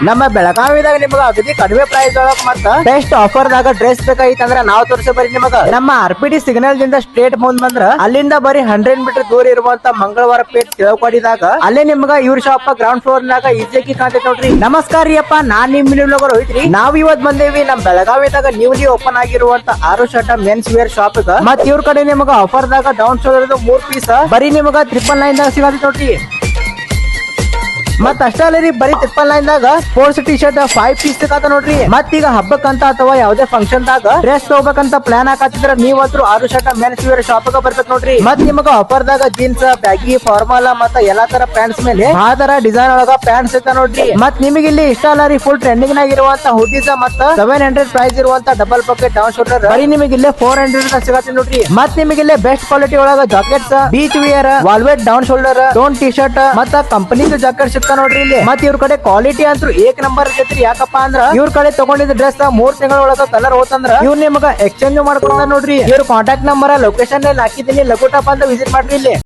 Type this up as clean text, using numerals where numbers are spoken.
ನಮ್ಮ ಬೆಳಗಾವಿದಾಗ ನಿಮಗ ಅಗದಿ ಕಡಿಮೆ ಪ್ರೈಸ್ ಒಳಗ ಮತ್ತ ಬೆಸ್ಟ್ ಆಫರ್ ದಾಗ ಡ್ರೆಸ್ ಬೇಕಾಗಿತ್ತಂದ್ರ ನಾವು ತೋರಿಸ ಬರೀ ನಿಮಗ ನಮ್ಮ RPD ಸಿಗ್ನಲ್ ದಿಂದ ಸ್ಟ್ರೇಟ್ ಮುಂದ್ ಬಂದ್ರ ಅಲ್ಲಿಂದ ಬರೀ 100 ಮೀಟರ್ ದೂರ ಇರುವಂತ ಮಂಗಳವಾರ ಪೇಟ್ ತಿಳಕೋಡಿದಾಗ ಅಲ್ಲೇ ನಿಮ್ಗ ಇವ್ರ ಶಾಪ್ ಗ್ರೌಂಡ್ ಫ್ಲೋರ್ ನಾಗ ಈಜಿಯಾಗಿ ಕಾಣ್ತೈತಿ ನೋಡ್ರಿ. ನಮಸ್ಕಾರ ರೀ ಅಪ್ಪ, ನಾನ್ ನಿಮ್ ಮಿನಿಬ್ಲಾಗರ್ ಹೋಯ್ತ್ರಿ. ನಾವ್ ಇವತ್ ಬಂದೇವಿ ನಮ್ ಬೆಳಗಾವಿದಾಗ ನ್ಯೂಲಿ ಓಪನ್ ಆಗಿರುವಂತ ಆರು ಶರ್ಟ್ ಮೆನ್ಸ್ ವೇರ್ ಶಾಪ್ ಮತ್ ಇವ್ರ ಕಡೆ ನಿಮಗ ಆಫರ್ ದಾಗ ಡೌನ್ ಶೋಲ್ಡರ್ 3 ಪೀಸ್ ಬರೀ ನಿಮಗ 999 ದಾಗ ಸಿಗತ್ತೆ ನೋಡ್ರಿ. ಮತ್ ಅಷ್ಟ ಅಲ್ಲ ರೀ, ಬರೀ 999 ದಾಗ ಸ್ಪೋರ್ಟ್ಸ್ ಟಿ ಶರ್ಟ್ 5 ಪೀಸ್ ಸಿಗತ್ತ ನೋಡ್ರಿ. ಮತ್ ಈಗ ಹಬ್ಬಕ್ಕಂತ ಅಥವಾ ಯಾವ್ದೇ ಫಂಕ್ಷನ್ ದಾಗ ಡ್ರೆಸ್ ತಗೋಬೇಕಂತ ಪ್ಲಾನ್ ಹಾಕತ್ತಿದ್ರ ನೀವಂತ್ರು ಆರು ಶರ್ಟ್ ಮೆನ್ಸ್ ವೇರ್ ಶಾಪ್ ಬರ್ಬೇಕು ನೋಡ್ರಿ. ಮತ್ ನಿಮಗ ಆಫರ್ ದಾಗ ಜೀನ್ಸ್, ಬ್ಯಾಗಿ, ಫಾರ್ಮಲ್ ಮತ್ತ ಎಲ್ಲಾ ತರ ಪ್ಯಾಂಟ್ಸ್ ಮೇಲೆ ಆ ತರ ಡಿಸೈನ್ ಒಳಗ ಪ್ಯಾಂಟ್ಸ್ ಸಿಗ್ತಾ ನೋಡ್ರಿ. ಮತ್ ನಿಮಗೆ ಇಲ್ಲಿ ಇಷ್ಟ ಅಲ್ಲ ರೀ, ಫುಲ್ ಟ್ರೆಂಡಿಂಗ್ ನಾಗ ಇರುವಂತ ಹುಡೀಸ್ ಮತ್ತ 700 ಪ್ರೈಸ್ ಇರುವಂತ ಡಬಲ್ ಪಾಕೆಟ್ ಡೌನ್ ಶೋಲ್ಡರ್ ಬರೀ ನಿಮಗೆ ಇಲ್ಲೇ 400 ಸಿಗತ್ತೆ ನೋಡ್ರಿ. ಮತ್ ನಿಮಗೆ ಇಲ್ಲೇ ಬೆಸ್ಟ್ ಕ್ವಾಲಿಟಿ ಒಳಗ jackets, beach wear, velvet down shoulder, tone T shirt ಮತ್ತ ಕಂಪನಿದ ಜಾಕೆಟ್ ಸಿಗ್ತಾ ನೋಡ್ರಿ ಇಲ್ಲಿ. ಮತ್ ಇವ್ರ ಕಡೆ ಕ್ವಾಲಿಟಿ ಅಂತೂ ಏಕ್ ನಂಬರ್ ಇರ್ತೈತ್ರಿ. ಯಾಕಪ್ಪ ಅಂದ್ರ ಇವ್ರ ಕಡೆ ತಗೊಂಡಿದ್ದ ಡ್ರೆಸ್ 3 ತಿಂಗಳ ಒಳಗ ಕಲರ್ ಹೋತಂದ್ರ ಇವ್ರ ನಿಮಗ ಎಕ್ಸ್ಚೇಂಜ್ ಮಾಡ್ಕೊಡ್ತಾರ ನೋಡ್ರಿ. ಇವ್ರ ಕಾಂಟ್ಯಾಕ್ಟ್ ನಂಬರ್ ಲೊಕೇಶನ್ ಹಾಕಿದೀನಿ, ಲಘು ಟಪ್ ಅಂತ ವಿಸಿಟ್ ಮಾಡ್ರಿ ಇಲ್ಲಿ.